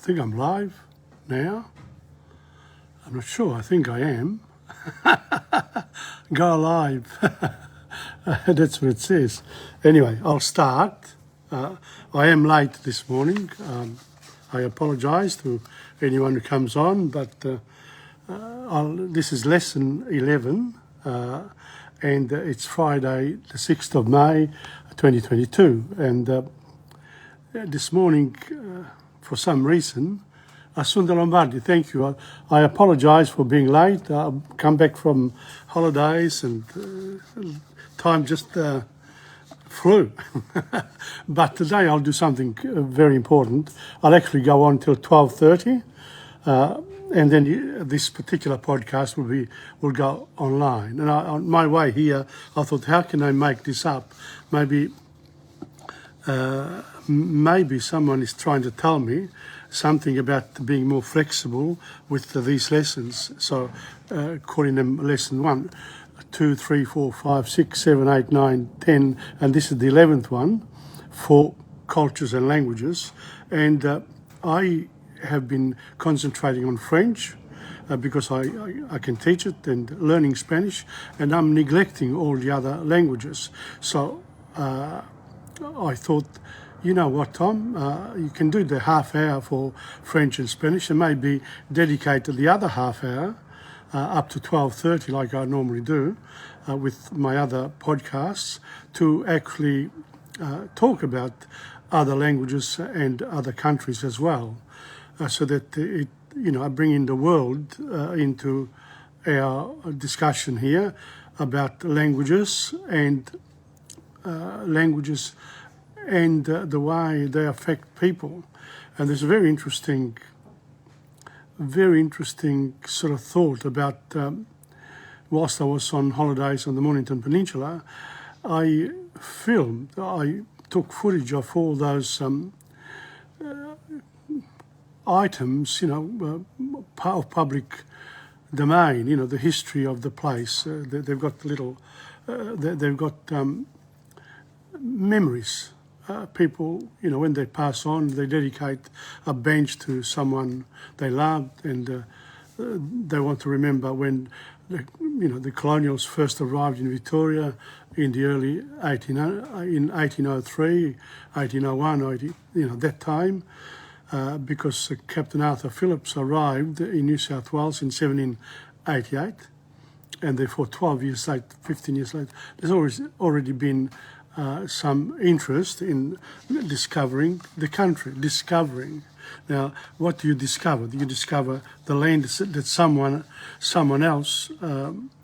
think I'm live now. I'm not sure. I think I am. Go live. That's what it says. Anyway, I'll start. I am late this morning. I apologise to anyone who comes on, but this is lesson 11, and it's Friday, the 6th of May, 2022. And this morning, for some reason, Sundar Lombardi, thank you. I apologise for being late. I've come back from holidays and time just flew. But today I'll do something very important. I'll actually go on till 12:30, and then this particular podcast will go online. And on my way here, I thought, how can I make this up? Maybe someone is trying to tell me something about being more flexible with these lessons. So calling them lesson 1, 2, 3, 4, 5, 6, 7, 8, 9, 10, and this is the 11th one for cultures and languages. And I have been concentrating on French because I can teach it, and learning Spanish, and I'm neglecting all the other languages. So I thought, you know what, Tom, you can do the half hour for French and Spanish and maybe dedicate the other half hour up to 12:30 like I normally do with my other podcasts to actually talk about other languages and other countries as well, so that I bring in the world into our discussion here about languages and the way they affect people. And there's a very interesting sort of thought about, whilst I was on holidays on the Mornington Peninsula, I took footage of all those items, of public domain, the history of the place. They've got memories. People, when they pass on, they dedicate a bench to someone they loved, and they want to remember when the colonials first arrived in Victoria in the early 1803, 1801, that time, because Captain Arthur Phillips arrived in New South Wales in 1788, and therefore 12 years later, 15 years later, there's already been some interest in discovering the country. Now, what do you discover? You discover the land that someone else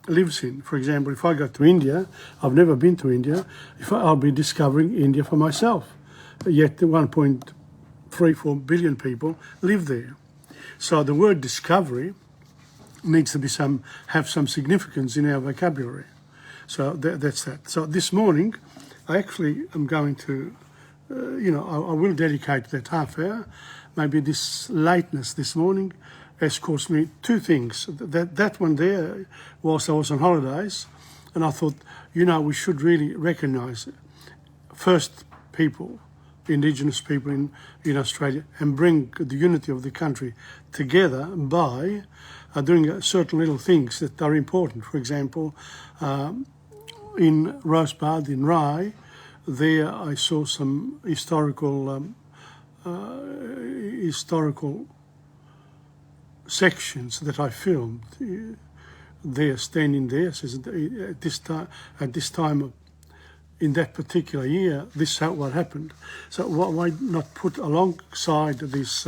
lives in. For example, if I go to India, I've never been to India, I'll be discovering India for myself. Yet 1.34 billion people live there. So the word discovery needs to have some significance in our vocabulary. So that's that. So this morning, I actually am going to, I will dedicate that half hour. Maybe this lateness this morning has caused me two things. That one there, whilst I was on holidays, and I thought, we should really recognise first people, Indigenous people in Australia, and bring the unity of the country together by doing certain little things that are important. For example, in Rosebud, in Rye, there I saw some historical sections that I filmed. There, standing there, says at this time, in that particular year, this is what happened. So why not put alongside this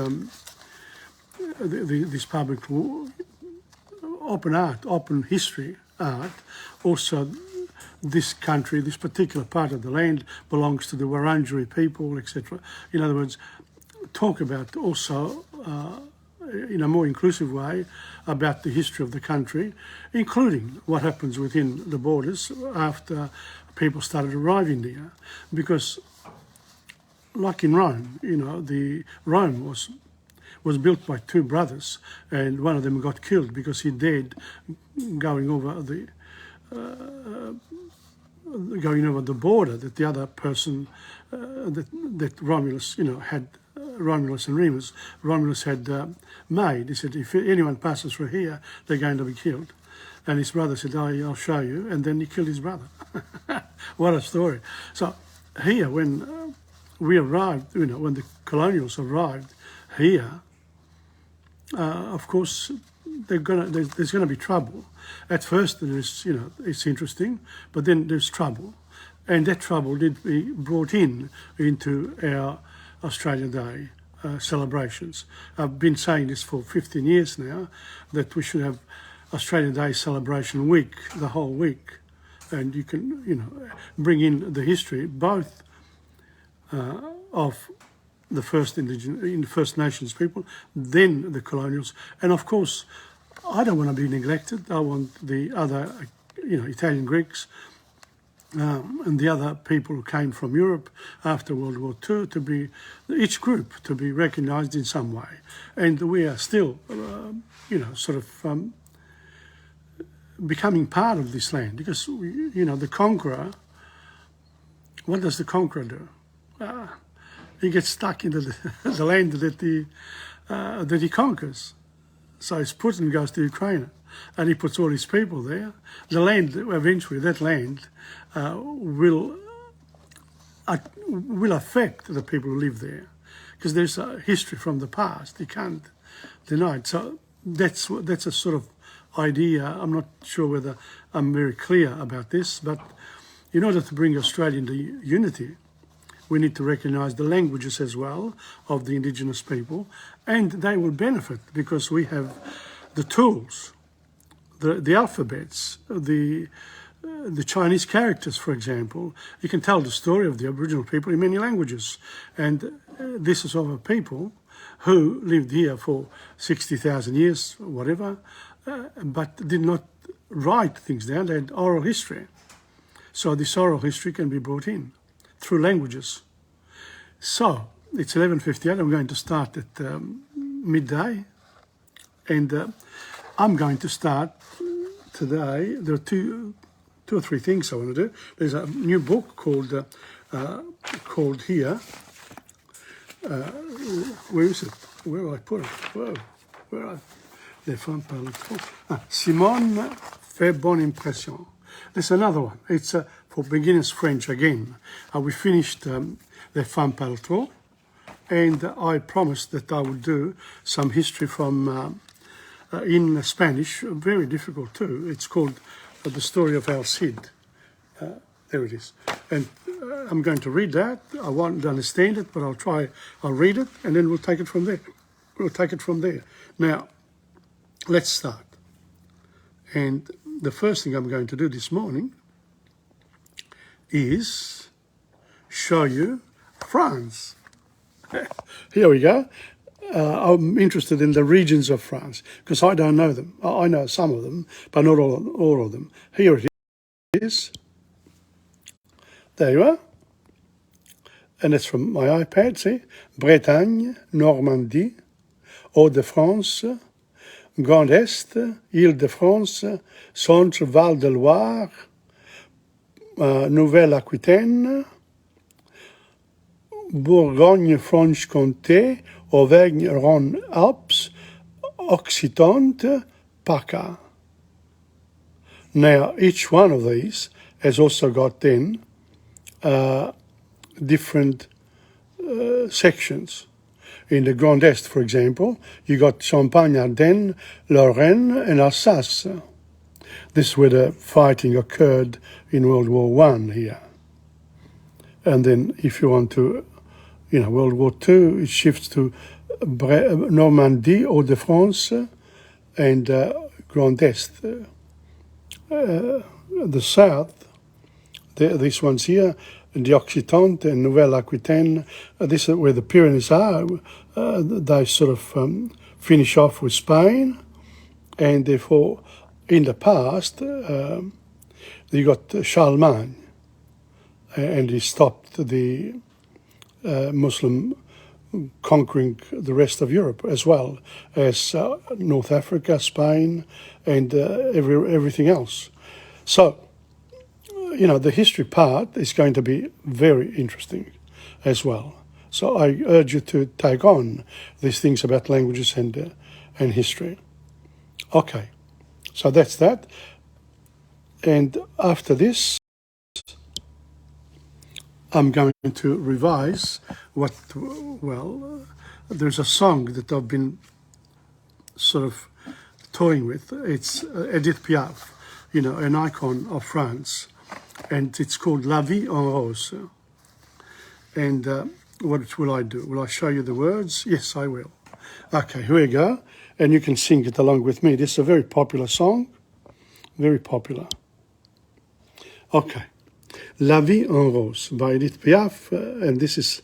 public open history art, also this country, this particular part of the land belongs to the Wurundjeri people, etc. In other words, talk about also in a more inclusive way about the history of the country, including what happens within the borders after people started arriving there. Because like in Rome, Rome was built by two brothers, and one of them got killed because he dared going over the border that the other person, that Romulus, had Romulus and Remus, Romulus had made. He said, if anyone passes through here, they're going to be killed. And his brother said, oh, I'll show you. And then he killed his brother. What a story. So here, when we arrived, when the colonials arrived here, of course, there's going to be trouble. At first, there's, it's interesting, but then there's trouble. And that trouble did be brought into our Australia Day celebrations. I've been saying this for 15 years now, that we should have Australia Day celebration week, the whole week. And you can, bring in the history, both of the First Nations people, then the colonials. And of course, I don't want to be neglected. I want the other, Italian Greeks, and the other people who came from Europe after World War II to be, each group to be recognised in some way. And we are still, becoming part of this land because, the conqueror, what does the conqueror do? He gets stuck into the land that he conquers. So his Putin goes to Ukraine and he puts all his people there. The land, eventually, that land will affect the people who live there because there's a history from the past. You can't deny it. So that's a sort of idea. I'm not sure whether I'm very clear about this, but in order to bring Australia into unity, we need to recognise the languages as well of the Indigenous people, and they will benefit because we have the tools, the alphabets, the Chinese characters, for example. You can tell the story of the Aboriginal people in many languages, and this is of a people who lived here for 60,000 years, whatever, but did not write things down. They had oral history. So this oral history can be brought in through languages. So it's 11:58. I'm going to start at midday, and I'm going to start today. There are two or three things I want to do. There's a new book called here. Where is it? Where will I put it? Whoa, where are les femmes parlent trop? Simone fait bonne impression. There's another one. It's for beginners French again. We finished Les Femmes Parlent Trop, and I promised that I would do some history from in Spanish, very difficult too. It's called The Story of El Cid. There it is. And I'm going to read that. I won't understand it, but I'll read it, and then we'll take it from there. Now, let's start. And the first thing I'm going to do this morning is show you France. Here we go. I'm interested in the regions of France because I don't know them. I know some of them, but not all of them. Here it is. There you are. And it's from my iPad, see? Bretagne, Normandie, Hauts-de-France, Grand Est, Île-de-France, Centre, Val-de-Loire, Nouvelle-Aquitaine, Bourgogne-Franche-Comté, Auvergne-Rhône-Alpes, Occitanie, PACA. Now, each one of these has also got then different sections. In the Grand Est, for example, you got Champagne, Ardennes, Lorraine, and Alsace. This is where the fighting occurred in World War I here. And then if you want to, World War II, it shifts to Normandy, Hauts-de-France, and Grand Est. The south, these ones here, the Occitanie and Nouvelle-Aquitaine, this is where the Pyrenees are. They sort of finish off with Spain, and therefore, in the past, you got Charlemagne, and he stopped the Muslim conquering the rest of Europe as well as North Africa, Spain, and everything else. So, the history part is going to be very interesting as well. So I urge you to take on these things about languages and history. Okay, so that's that. And after this, I'm going to revise there's a song that I've been sort of toying with. It's Edith Piaf, an icon of France, and it's called La Vie en Rose. And what will I do? Will I show you the words? Yes, I will. Okay, here we go. And you can sing it along with me. This is a very popular song, very popular. Okay. La Vie en Rose by Edith Piaf, and this is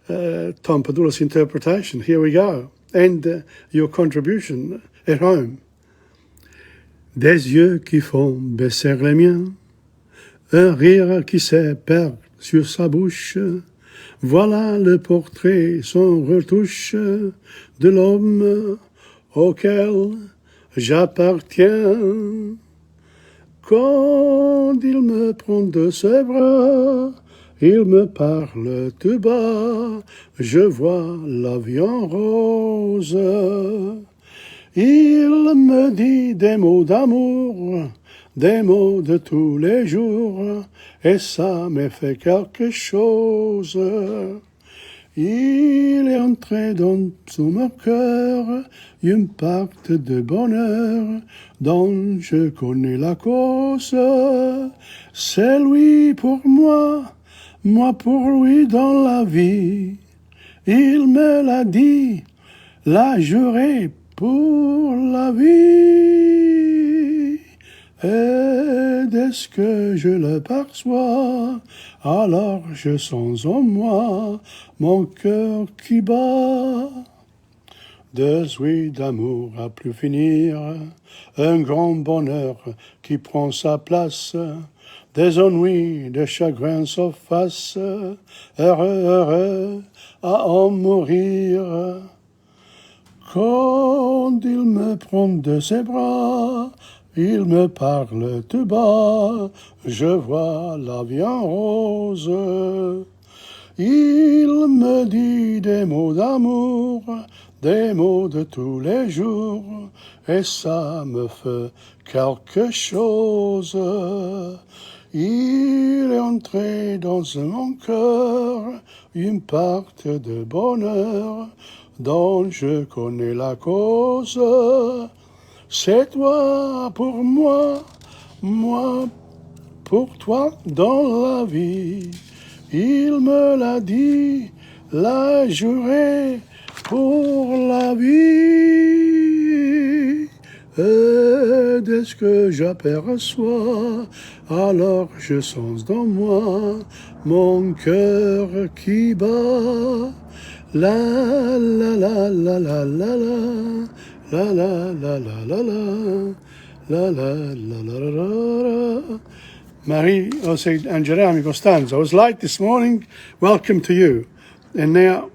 Tom Padula's interpretation. Here we go. And your contribution at home. Des yeux qui font baisser les miens, un rire qui se perd sur sa bouche. Voilà le portrait sans retouche de l'homme auquel j'appartiens. Quand il me prend de ses bras, il me parle tout bas, je vois la vie en rose. Il me dit des mots d'amour, des mots de tous les jours, et ça me fait quelque chose. Il est entré dans mon cœur une pacte de bonheur dont je connais la cause. C'est lui pour moi pour lui dans la vie. Il me l'a dit, l'a juré pour la vie. Et dès que je le perçois, alors je sens en moi mon cœur qui bat. Deux nuits d'amour à plus finir, un grand bonheur qui prend sa place, des ennuis, des chagrins s'effacent, heureux à en mourir. Quand il me prend de ses bras, il me parle tout bas, je vois la vie en rose. Il me dit des mots d'amour, des mots de tous les jours, et ça me fait quelque chose. Il est entré dans mon cœur une pacte de bonheur dont je connais la cause. C'est toi pour moi pour toi dans la vie. Il me l'a dit, l'a juré pour la vie. Et dès que j'aperçois, alors je sens dans moi mon cœur qui bat. La la la la la la la la la la la la la la la la. Marie and Jeremy Costanza. I was late this morning. Welcome to you. And now,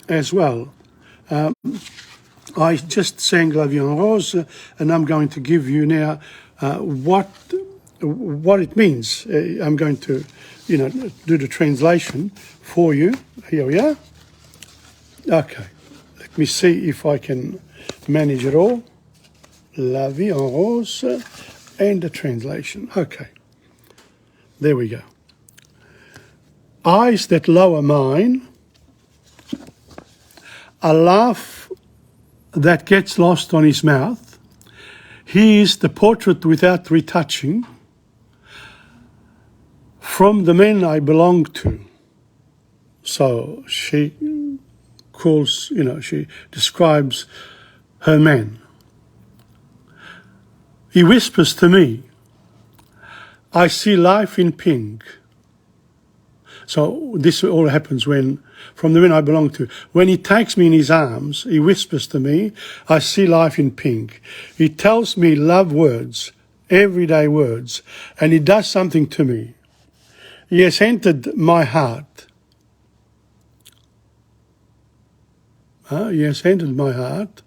as well, I just sang La Vie en Rose, and I'm going to give you now what it means. I'm going to, do the translation for you. Here we are. Okay. Let me see if I can manage it all. La Vie en Rose and the translation. Okay. There we go. Eyes that lower mine, a laugh that gets lost on his mouth. He is the portrait without retouching from the men I belong to. So she calls, she describes her man. He whispers to me, I see life in pink. So this all happens from the men I belong to. When he takes me in his arms, he whispers to me, I see life in pink. He tells me love words, everyday words, and he does something to me. He has entered my heart. He has entered my heart.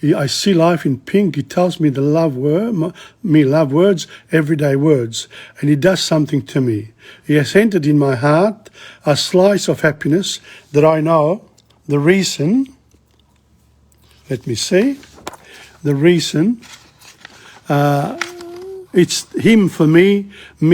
I see life in pink. He tells me love words, everyday words, and he does something to me. He has entered in my heart a slice of happiness that I know the reason. Let me see. The reason. It's him for me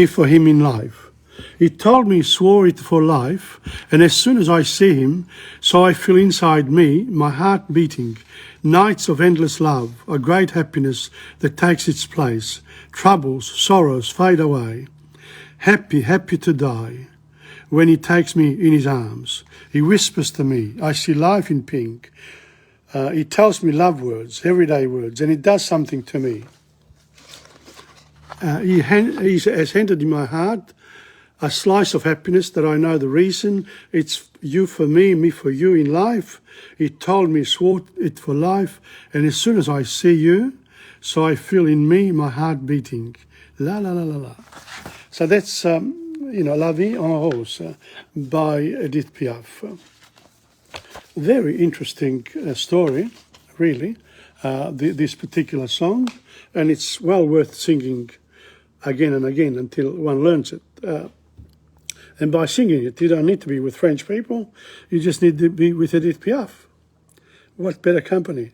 for him in life. He told me, swore it for life, and as soon as I see him, so I feel inside me, my heart beating, nights of endless love, a great happiness that takes its place. Troubles, sorrows fade away. Happy, happy to die. When he takes me in his arms, he whispers to me, I see life in pink. He tells me love words, everyday words, and it does something to me. He has entered in my heart a slice of happiness that I know the reason. It's you for me for you in life. He told me, swore it for life, and as soon as I see you, so I feel in me my heart beating. La la la la la. So that's La Vie en Rose by Edith Piaf. Very interesting story, really. This particular song, and it's well worth singing again and again until one learns it. And by singing it, you don't need to be with French people. You just need to be with Edith Piaf. What better company?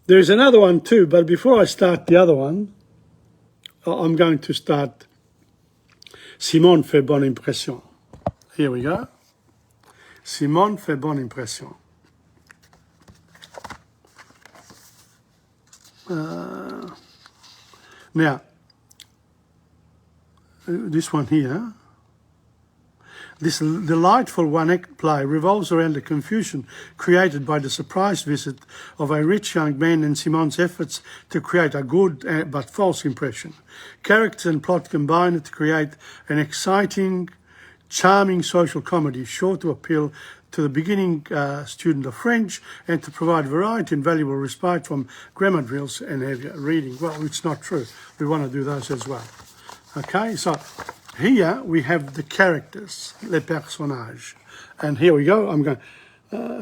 There's another one too, but before I start the other one, I'm going to start Simone fait bonne impression. Here we go. Simone fait bonne impression. Now, this one here, this delightful one-act play revolves around the confusion created by the surprise visit of a rich young man and Simone's efforts to create a good but false impression. Characters and plot combine to create an exciting, charming social comedy sure to appeal to the beginning student of French and to provide variety and valuable respite from grammar drills and heavier reading. Well, it's not true. We want to do those as well. Okay, so here we have the characters, les personnages. And here we go. I'm going,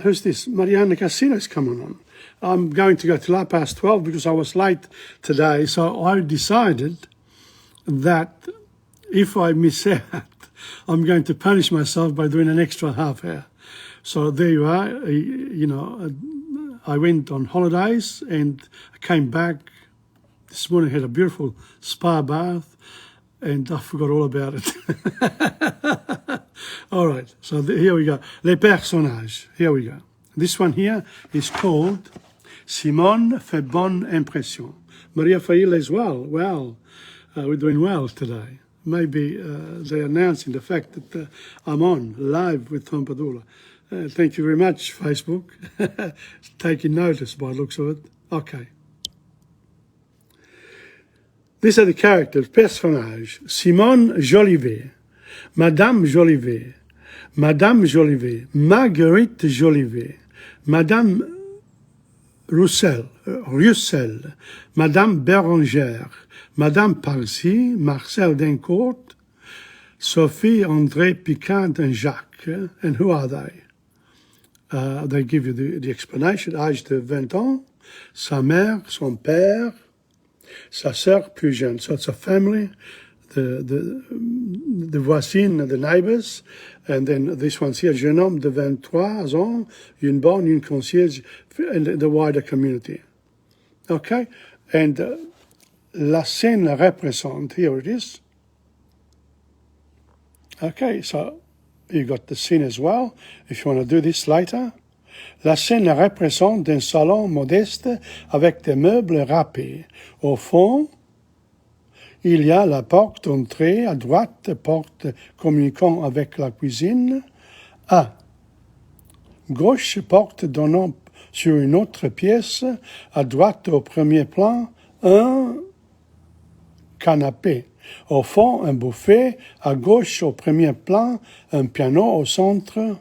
who's this? Mariana Casino's coming on. I'm going to go to 12:30 because I was late today. So I decided that if I miss out, I'm going to punish myself by doing an extra half hour. So there you are. I went on holidays and I came back this morning, had a beautiful spa bath, and I forgot all about it. All right, so here we go. Les personnages. Here we go. This one here is called Simone fait bonne impression. Maria Fail as well. Well, we're doing well today. Maybe they're announcing the fact that I'm on live with Tom Padula. Thank you very much, Facebook. Taking notice by the looks of it. Okay. These are the characters, personnages. Simone Jolivet, Madame Jolivet, Madame Jolivet, Marguerite Jolivet, Madame Roussel, Madame Bérangère, Madame Parsi, Marcel Dencourt, Sophie, André, Picard, and Jacques. And who are they? They give you the explanation. Âge de 20 ans, sa mère, son père, sa sœur plus jeune. So it's a family, the voisines, the neighbors, and then this one's here, jeune homme de 23 ans, une bonne, une concierge, and the wider community. Okay? And la scène représente, here it is. Okay, so you got the scene as well, if you want to do this later. La scène représente un salon modeste avec des meubles râpés. Au fond, il y a la porte d'entrée à droite, porte communiquant avec la cuisine. À gauche, porte donnant sur une autre pièce. À droite, au premier plan, un canapé. Au fond, un buffet. À gauche, au premier plan, un piano au centre.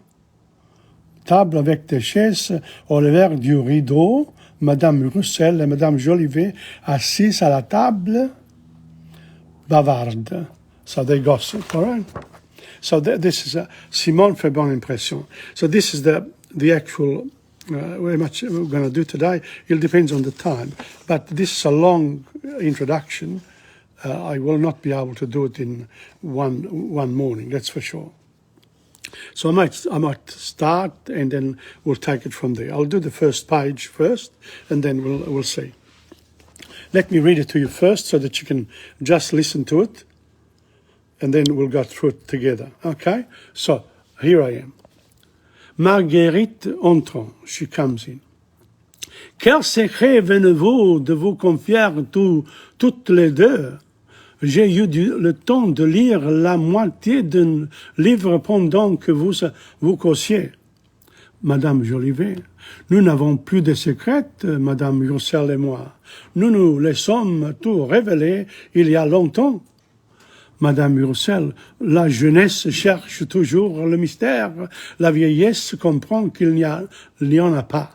Table avec des chaises au revers du rideau. Madame Roussel et Madame Jolivet assises à la table, bavardes. So they gossip, all right? So this is Simone fait bonne impression. So this is the actual very much we're going to do today. It depends on the time. But this is a long introduction. I will not be able to do it in one morning, that's for sure. So I might start and then we'll take it from there. I'll do the first page first and then we'll see. Let me read it to you first so that you can just listen to it and then we'll go through it together. Okay? So here I am. Marguerite entrant, she comes in. Quel secret venez-vous de vous confier toutes les deux? J'ai eu le temps de lire la moitié d'un livre pendant que vous causiez. Madame Jolivet, nous n'avons plus de secrets, Madame Roussel et moi. Nous nous les sommes tout révélés il y a longtemps. Madame Roussel, la jeunesse cherche toujours le mystère. La vieillesse comprend qu'il n'y en a pas.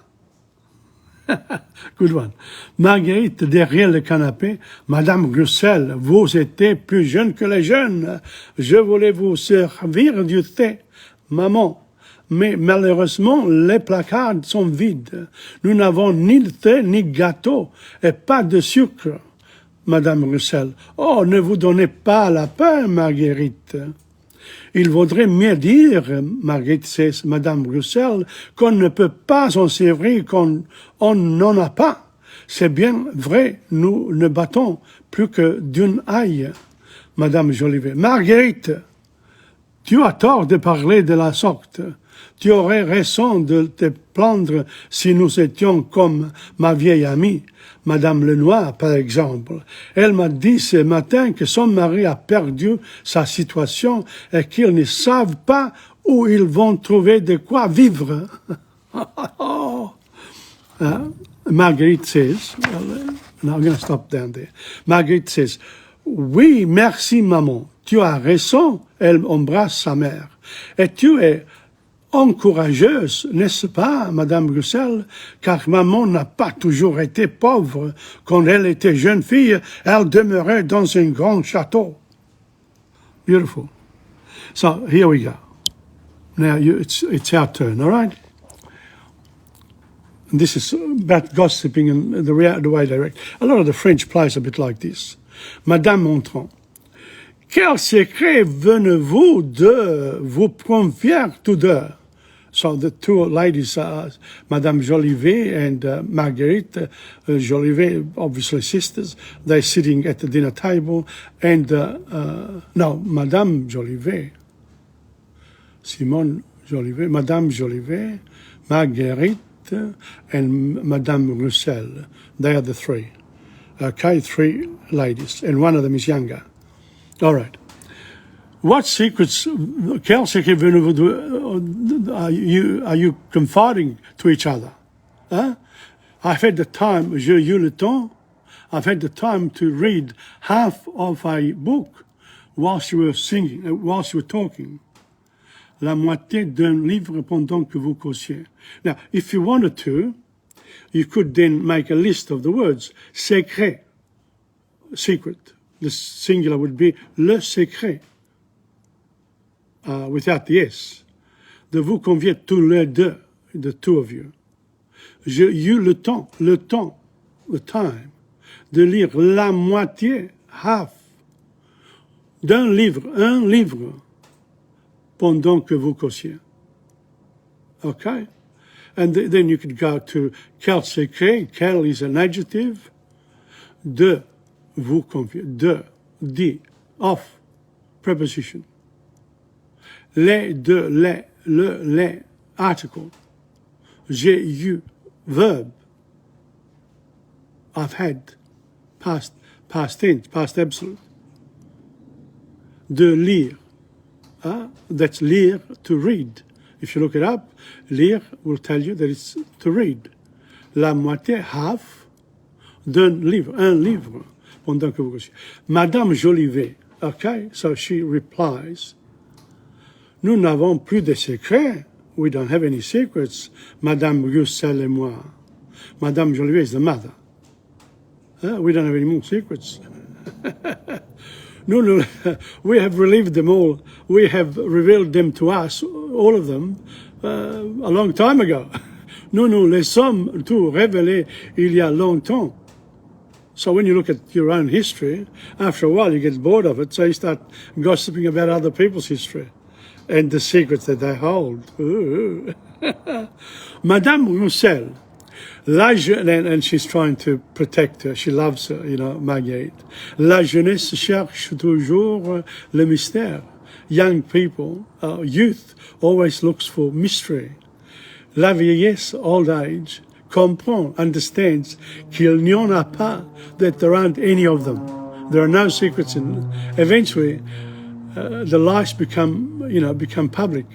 Good one. Marguerite, derrière le canapé, Madame Roussel, vous étiez plus jeune que les jeunes. Je voulais vous servir du thé, maman. Mais malheureusement, les placards sont vides. Nous n'avons ni de thé, ni de gâteau, et pas de sucre. Madame Roussel, oh, ne vous donnez pas la peine, Marguerite. Il vaudrait mieux dire, Marguerite, c'est Madame Roussel, qu'on ne peut pas en servir, qu'on n'en a pas. C'est bien vrai, nous ne battons plus que d'une aille. Madame Jolivet, Marguerite, tu as tort de parler de la sorte. Tu aurais raison de te plaindre si nous étions comme ma vieille amie, Madame Lenoir, par exemple. Elle m'a dit ce matin que son mari a perdu sa situation et qu'ils ne savent pas où ils vont trouver de quoi vivre. Marguerite says, now I'm going to stop down there. Marguerite says, oui, merci maman, tu as raison. Elle embrasse sa mère. Et tu es encourageuse, n'est-ce pas, Madame Roussel, car maman n'a pas toujours été pauvre. Quand elle était jeune fille, elle demeurait dans un grand château. Beautiful. So, here we go. Now, it's our turn, all right? And this is about gossiping and the way they react. A lot of the French plays a bit like this. Madame Montrand. Quel secret venez-vous de vous confier tous deux? So the two ladies, Madame Jolivet and Marguerite Jolivet, obviously sisters, they're sitting at the dinner table. And, no, Madame Jolivet, Simone Jolivet, Madame Jolivet, Marguerite, and Madame Roussel. They are the three. Okay, three ladies, and one of them is younger. All right. What secrets, quel secret are you confiding to each other? Huh? I've had the time, j'ai eu le temps, I've had the time to read half of a book whilst you were singing, whilst you were talking. La moitié d'un livre pendant que vous causiez. Now, if you wanted to, you could then make a list of the words. Secret, secret. The singular would be le secret. Without the S, de vous convier tous les deux, the two of you. J'ai eu le temps, the time, de lire la moitié, half, d'un livre, un livre, pendant que vous causiez. Okay? And then you could go to quel secret, quel is an adjective, de vous convier, de, the, of, preposition. Les, de, les, le, les, article. J'ai eu, verb. I've had, past tense, past absolute. De lire. That's lire, to read. If you look it up, lire will tell you that it's to read. La moitié, half, d'un livre, un livre. Pendant que vous... Madame Jolivet, okay, so she replies, nous n'avons plus de secrets. We don't have any secrets, Madame Roussel et moi. Madame Jolivet is the mother. We don't have any more secrets. No, we have relieved them all. We have revealed them to us, all of them, a long time ago. Non, nous les sommes tous révélés il y a longtemps. So when you look at your own history, after a while you get bored of it, so you start gossiping about other people's history and the secrets that they hold. Ooh. Madame Roussel, and she's trying to protect her, she loves her, you know, Marguerite. La jeunesse cherche toujours le mystère. Young people, youth, always looks for mystery. La vieillesse, old age, comprend, understands qu'il n'y en a pas, that there aren't any of them. There are no secrets in. Eventually, the lies become public.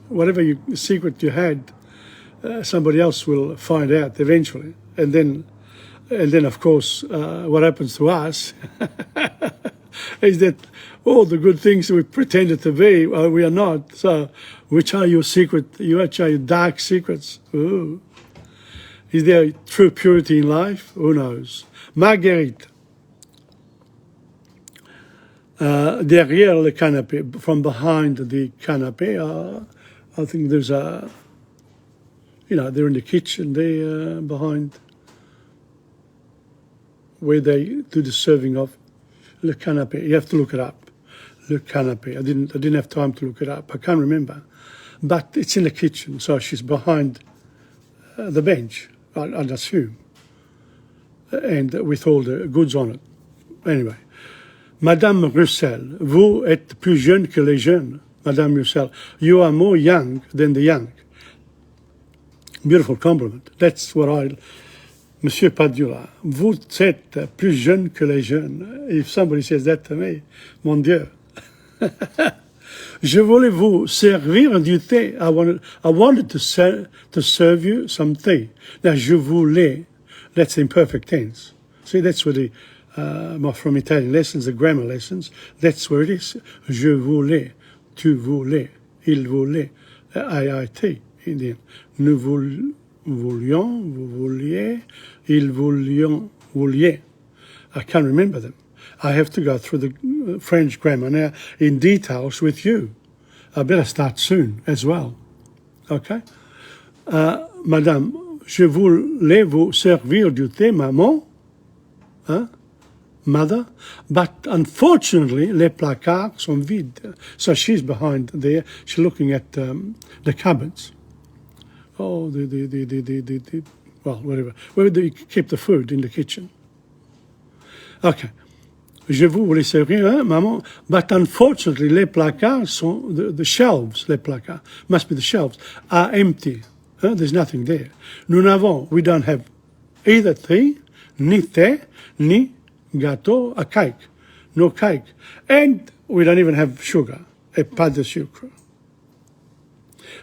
Whatever secret you had, somebody else will find out eventually. And then of course, what happens to us is that all the good things we pretended to be, we are not. So, which are your secret? Which are your dark secrets? Ooh. Is there true purity in life? Who knows? Marguerite, derrière le canapé, from behind the canapé, I think there's a, they're in the kitchen, they behind where they do the serving of le canapé. You have to look it up. Le canapé. I didn't have time to look it up. I can't remember, but it's in the kitchen, so she's behind the bench, I'd assume, and with all the goods on it. Anyway, Madame Roussel, vous êtes plus jeune que les jeunes. Madame Roussel, you are more young than the young. Beautiful compliment. That's what Monsieur Padula, vous êtes plus jeune que les jeunes. If somebody says that to me, mon Dieu. Je voulais vous servir du thé. I wanted to serve you some tea. Now, je voulais, that's imperfect tense. See, that's where the, from Italian lessons, the grammar lessons, that's where it is. Je voulais, tu voulais, il voulait, IIT, Indian. Nous voulions, vous vouliez, ils vouliez. I can't remember them. I have to go through the French grammar now in details with you. I better start soon as well. Okay? Madame, je voulais vous servir du thé, maman. Huh? Mother. But unfortunately, les placards sont vides. So she's behind there. She's looking at the cupboards. Oh, well, whatever. Where do you keep the food in the kitchen? Okay. Je voulais servir, hein, maman, but unfortunately, les placards sont, the shelves, les placards, must be the shelves, are empty. Huh? There's nothing there. We don't have either tea, ni thé, ni gâteau, a cake. No cake. And we don't even have sugar, et pas de sucre.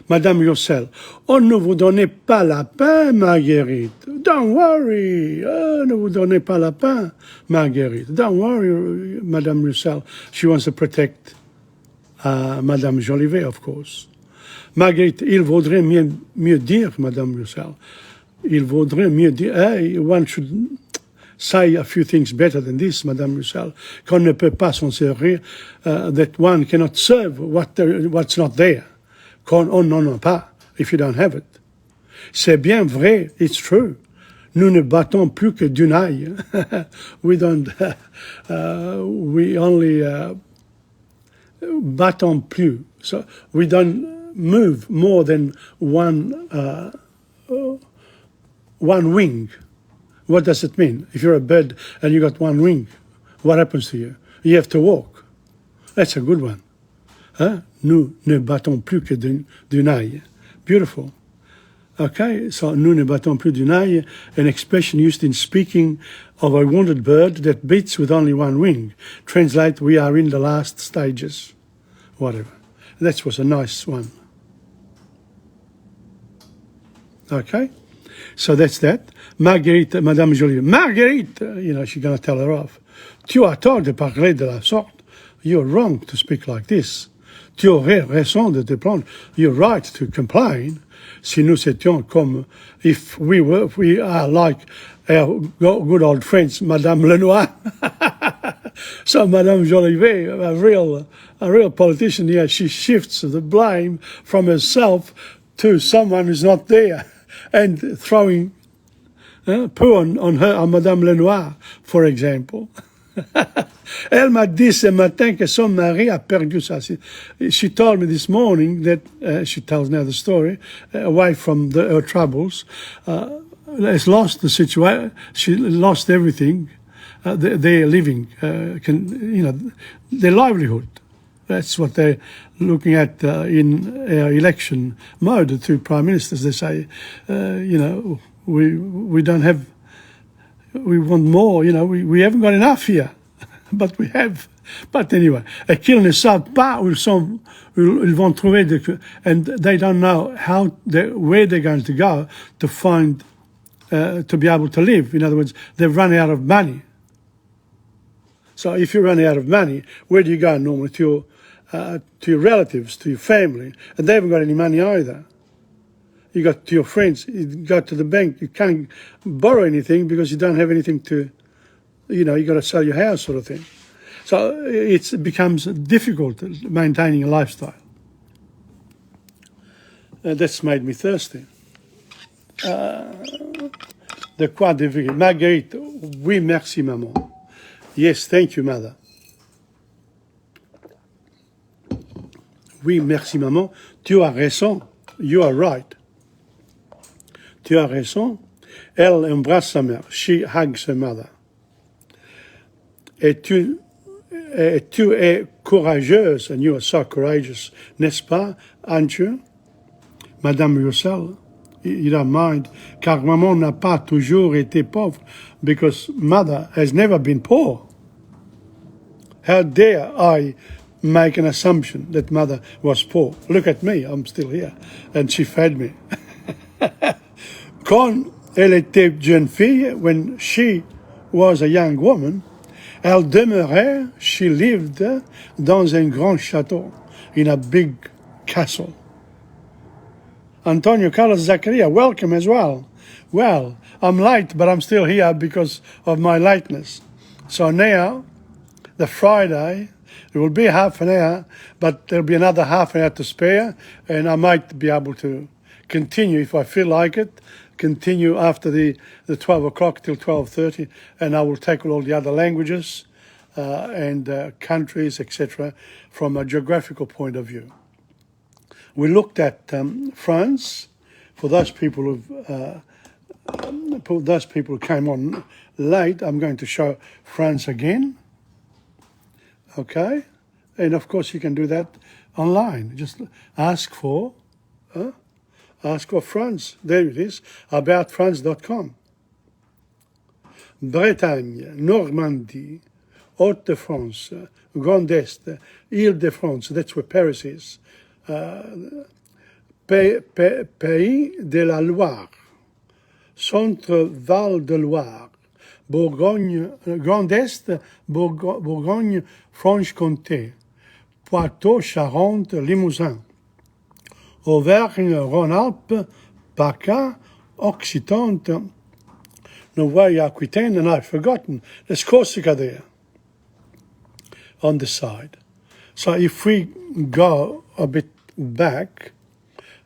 Madame Roussel, oh, ne vous donnez pas la pain, Marguerite. Don't worry. Oh, ne vous donnez pas la pain, Marguerite. Don't worry, Madame Roussel. She wants to protect Madame Jolivet, of course. Marguerite, il vaudrait mieux dire, Madame Roussel. Il vaudrait mieux dire. Hey, one should say a few things better than this, Madame Roussel. Qu'on ne peut pas s'en servir, that one cannot serve what's not there. Qu'on n'en a pas, if you don't have it. C'est bien vrai, it's true. Nous ne battons plus que d'une aille. We don't, we only battons plus. So we don't move more than one wing. What does it mean? If you're a bird and you got one wing, what happens to you? You have to walk. That's a good one. Huh? Nous ne battons plus que d'une aille. Beautiful. Okay, so nous ne battons plus d'une aille, an expression used in speaking of a wounded bird that beats with only one wing. Translate, we are in the last stages. Whatever. That was a nice one. Okay, so that's that. Marguerite, Madame Jolie. Marguerite, she's going to tell her off. Tu as tort de parler de la sorte. You're wrong to speak like this. Tu aurais raison de te plaindre. You're right to complain. Si nous étions comme, if we are like our good old friends, Madame Lenoir. So Madame Jolivet, a real politician here, she shifts the blame from herself to someone who's not there. and throwing poo on Madame Lenoir, for example. Elle m'a dit ce matin que son mari a perdu ça. She told me this morning that, she tells now the story, away from her troubles, has lost the situation. She lost everything, their living, their livelihood. That's what they're looking at in our election mode. The two prime ministers, they say, we don't have, we want more, we haven't got enough here. But we have. But anyway, et qu'ils ne savent pas où ils vont trouver, and they don't know where they're going to go to find, to be able to live. In other words, they've run out of money. So if you run out of money, where do you go normally? To your relatives, to your family, and they haven't got any money either. You go to your friends, you go to the bank, you can't borrow anything because you don't have anything to, you got to sell your house, sort of thing. So it becomes difficult maintaining a lifestyle. That's made me thirsty. De quoi de vie? Marguerite, oui, merci, maman. Yes, thank you, mother. Oui, merci, maman. Tu as raison. You are right. Tu as raison. Elle embrasse sa mère. She hugs her mother. Et tu es courageuse, and you are so courageous, n'est-ce pas, aren't you? Madame Roussel, you don't mind, car maman n'a pas toujours été pauvre, because mother has never been poor. How dare I make an assumption that mother was poor? Look at me, I'm still here, and she fed me. Quand elle était jeune fille, when she was a young woman, elle demeurait, she lived dans un grand château, in a big castle. Antonio Carlos Zacharia, welcome as well. Well, I'm late, but I'm still here because of my lateness. So now, the Friday, it will be half an hour, but there'll be another half an hour to spare, and I might be able to continue if I feel like it, continue after the 12 o'clock till 12:30, and I will tackle all the other languages and countries, etc., from a geographical point of view. We looked at France. For those people who came on late, I'm going to show France again. Okay, and of course you can do that online. Just ask for France. There it is. AboutFrance.com. Bretagne, Normandie, Haute-de-France, Grand Est, Île-de-France. That's where Paris is. Pays de la Loire, Centre-Val de Loire, Bourgogne, Grand Est, Bourgogne, Franche-Comté, Poitou, Charente, Limousin, Auvergne, Rhône-Alpes, PACA, Occitane, Nouvelle-Aquitaine, and I've forgotten. There's Corsica there on the side. So if we go a bit back,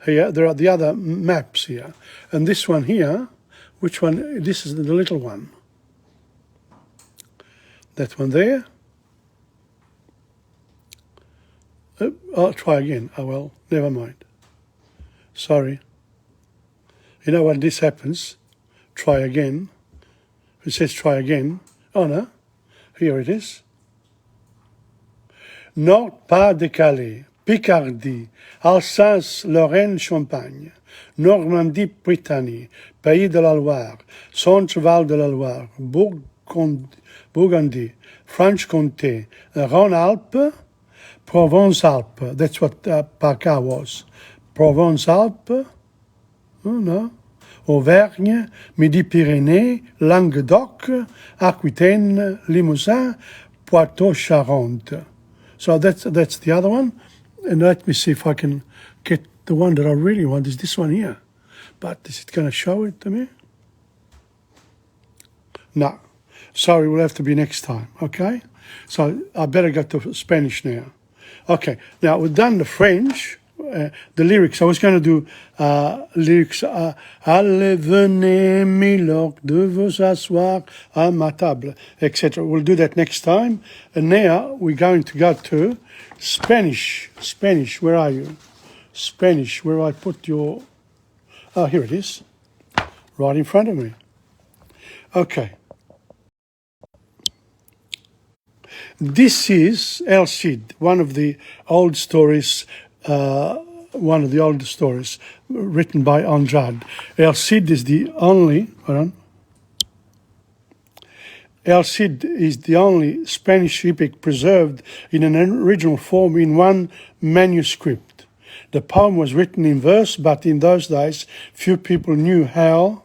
here, there are the other maps here. And this one here, which one? This is the little one. That one there. I'll try again. Oh, well, never mind. Sorry. You know when this happens, try again. It says try again. Oh, no. Here it is. Nord-Pas-de-Calais, Picardie, Alsace, Lorraine, Champagne, Normandie, Brittany, Pays de la Loire, Centre-Val de la Loire, Bourgogne, Franche-Comté, Rhône-Alpes, Provence-Alpes. That's what PACA was. Provence-Alpes, oh no, Auvergne, Midi-Pyrénées, Languedoc, Aquitaine, Limousin, Poitou-Charentes. So that's the other one. And let me see if I can get the one that I really want. Is this one here? But is it going to show it to me? No. Sorry, will have to be next time, okay? So I better go to Spanish now. Okay, now we've done the French. the lyrics. I was going to do lyrics. Allez, venez, milord, de vous asseoir à ma table, etc. We'll do that next time. And now we're going to go to Spanish. Spanish, where are you? Spanish, where I put your... Oh, here it is, right in front of me. Okay. This is El Cid, one of the old stories, written by Andrade. El Cid is the only, El Cid is the only Spanish epic preserved in an original form in one manuscript. The poem was written in verse, but in those days few people knew how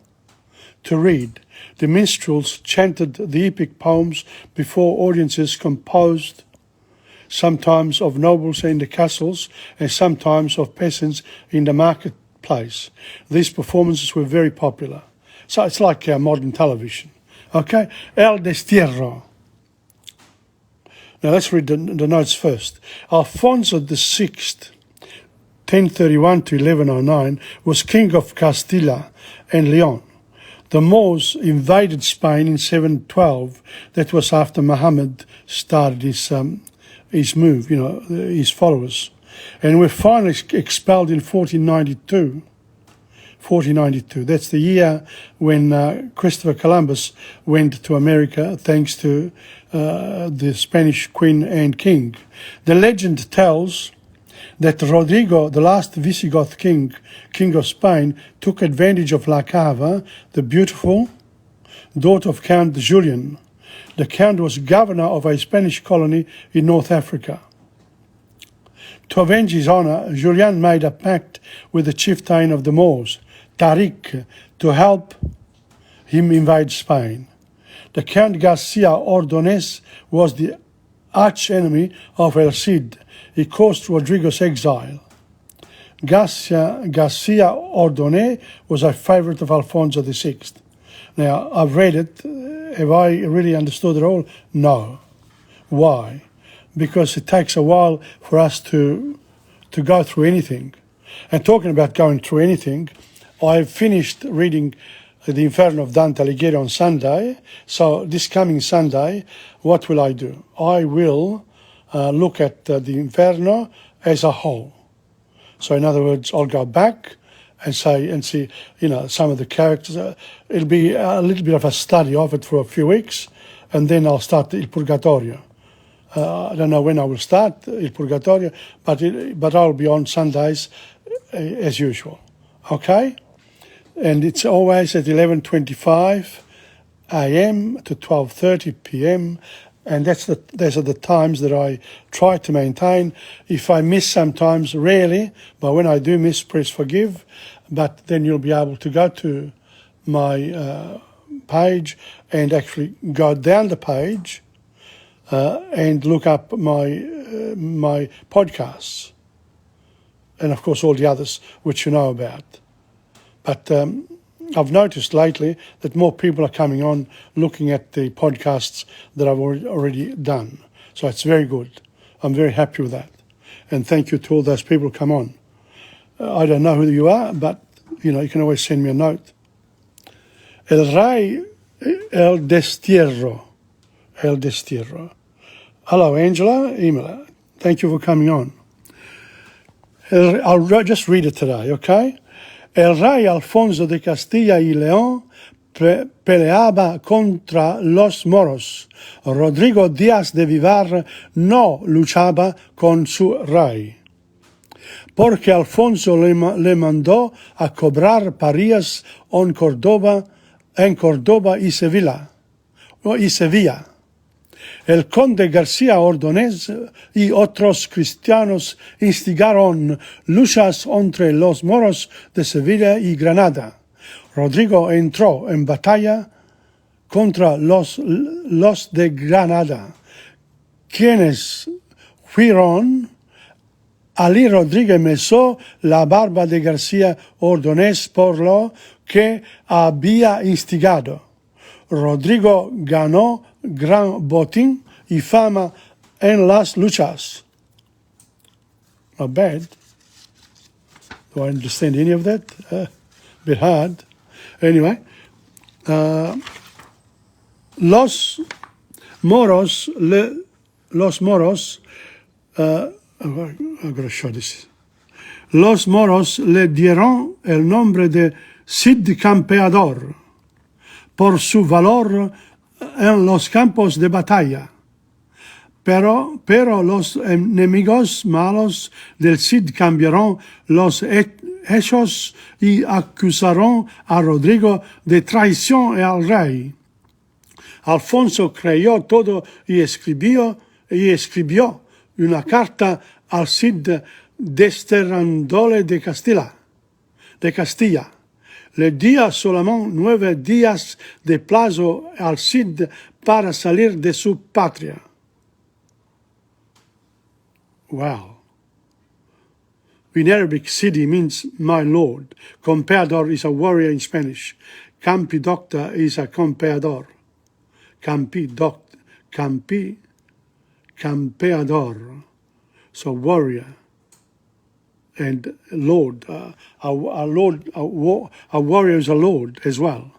to read. The minstrels chanted the epic poems before audiences composed, sometimes of nobles in the castles and sometimes of peasants in the marketplace. These performances were very popular. So it's like modern television. Okay? El Destierro. Now let's read the notes first. Alfonso VI, 1031 to 1109, was king of Castilla and Leon. The Moors invaded Spain in 712. That was after Muhammad started his move, his followers. And were finally expelled in 1492. 1492. That's the year when Christopher Columbus went to America, thanks to the Spanish queen and king. The legend tells that Rodrigo, the last Visigoth king of Spain, took advantage of La Cava, the beautiful daughter of Count Julian. The Count was governor of a Spanish colony in North Africa. To avenge his honour, Julian made a pact with the chieftain of the Moors, Tariq, to help him invade Spain. The Count Garcia Ordonez was the arch-enemy of El Cid. He caused Rodrigo's exile. Garcia Ordonez was a favourite of Alfonso VI. Now, I've read it. Have I really understood it all? No. Why? Because it takes a while for us to go through anything. And talking about going through anything, I've finished reading the Inferno of Dante Alighieri on Sunday. So this coming Sunday, what will I do? I will look at the Inferno as a whole. So in other words, I'll go back and see, some of the characters. It'll be a little bit of a study of it for a few weeks, and then I'll start Il Purgatorio. I don't know when I will start Il Purgatorio, but I'll be on Sundays as usual. Okay? And it's always at 11:25 a.m. to 12:30 p.m. And those are the times that I try to maintain. If I miss sometimes, rarely, but when I do miss, please forgive. But then you'll be able to go to my page and actually go down the page and look up my podcasts. And of course all the others which you know about. But I've noticed lately that more people are coming on looking at the podcasts that I've already done. So it's very good. I'm very happy with that. And thank you to all those people who come on. I don't know who you are, but, you can always send me a note. El Rey, El Destierro. El Destierro. Hello, Angela, Imola. Thank you for coming on. I'll just read it today, okay? El rey Alfonso de Castilla y León peleaba contra los moros. Rodrigo Díaz de Vivar no luchaba con su rey, porque Alfonso le mandó a cobrar parías en Córdoba y Sevilla. El conde García Ordóñez y otros cristianos instigaron luchas entre los moros de Sevilla y Granada. Rodrigo entró en batalla contra los de Granada, quienes fueron. Ali Rodríguez mesó la barba de García Ordóñez por lo que había instigado. Rodrigo ganó gran botín y fama en las luchas. Not bad. Do I understand any of that? A bit hard. Anyway, los moros, I've got to show this. Los moros le dieron el nombre de Cid Campeador por su valor en los campos de batalla. Pero los enemigos malos del Cid cambiaron los hechos y acusaron a Rodrigo de traición al rey. Alfonso creyó todo y escribió una carta al Cid desterrándole de Castilla. Le dio solamente 9 días de plazo al Cid para salir de su patria. Wow. In Arabic, Sidi means my lord. Campeador is a warrior in Spanish. Campidoctor is a campeador. Campeador. So warrior and lord. A warrior is a lord as well.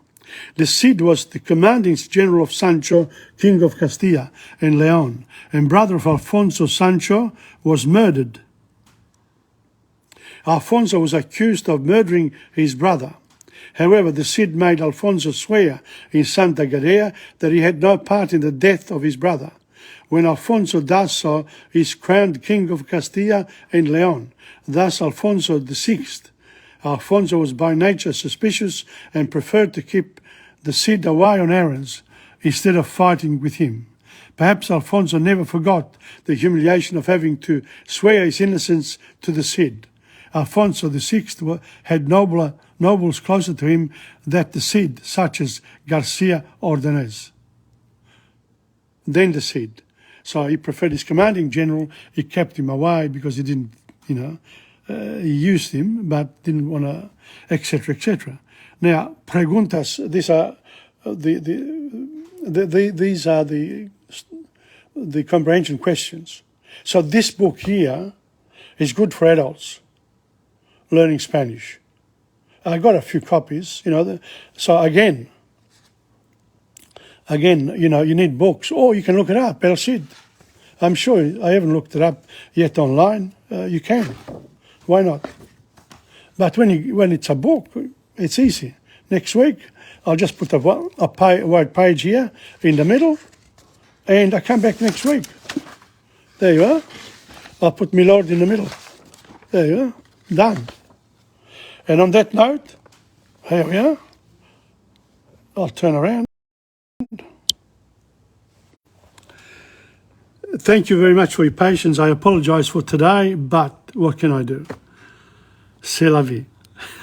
The Cid was the commanding general of Sancho, king of Castilla and Leon, and brother of Alfonso. Sancho was murdered. Alfonso was accused of murdering his brother. However, the Cid made Alfonso swear in Santa Gadea that he had no part in the death of his brother. When Alfonso does so, he is crowned king of Castilla and Leon, thus Alfonso VI. Alfonso was by nature suspicious and preferred to keep the Cid away on errands instead of fighting with him. Perhaps Alfonso never forgot the humiliation of having to swear his innocence to the Cid. Alfonso VI had nobles closer to him than the Cid, such as Garcia Ordonez, than the Cid. So he preferred his commanding general. He kept him away because he didn't, he used him, but didn't want to, etc., etc. Now, preguntas. These are the comprehension questions. So this book here is good for adults learning Spanish. I got a few copies, So again, you need books, or you can look it up, El Cid. I'm sure I haven't looked it up yet online. You can. Why not? But when it's a book, it's easy. Next week, I'll just put a white page here in the middle, and I come back next week. There you are. I'll put my Lord in the middle. There you are. Done. And on that note, here we are. I'll turn around. Thank you very much for your patience. I apologize for today, but what can I do? C'est la vie.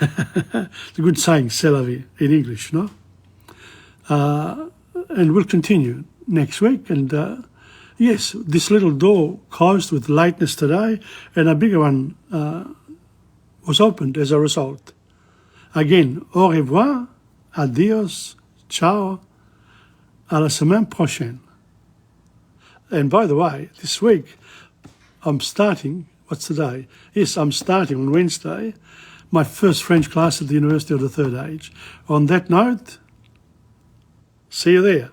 It's a good saying, c'est la vie, in English, no? And we'll continue next week. And yes, this little door closed with lateness today, and a bigger one was opened as a result. Again, au revoir, adios, ciao, à la semaine prochaine. And by the way, this week I'm starting, what's today? Yes, I'm starting on Wednesday my first French class at the University of the Third Age. On that note, see you there.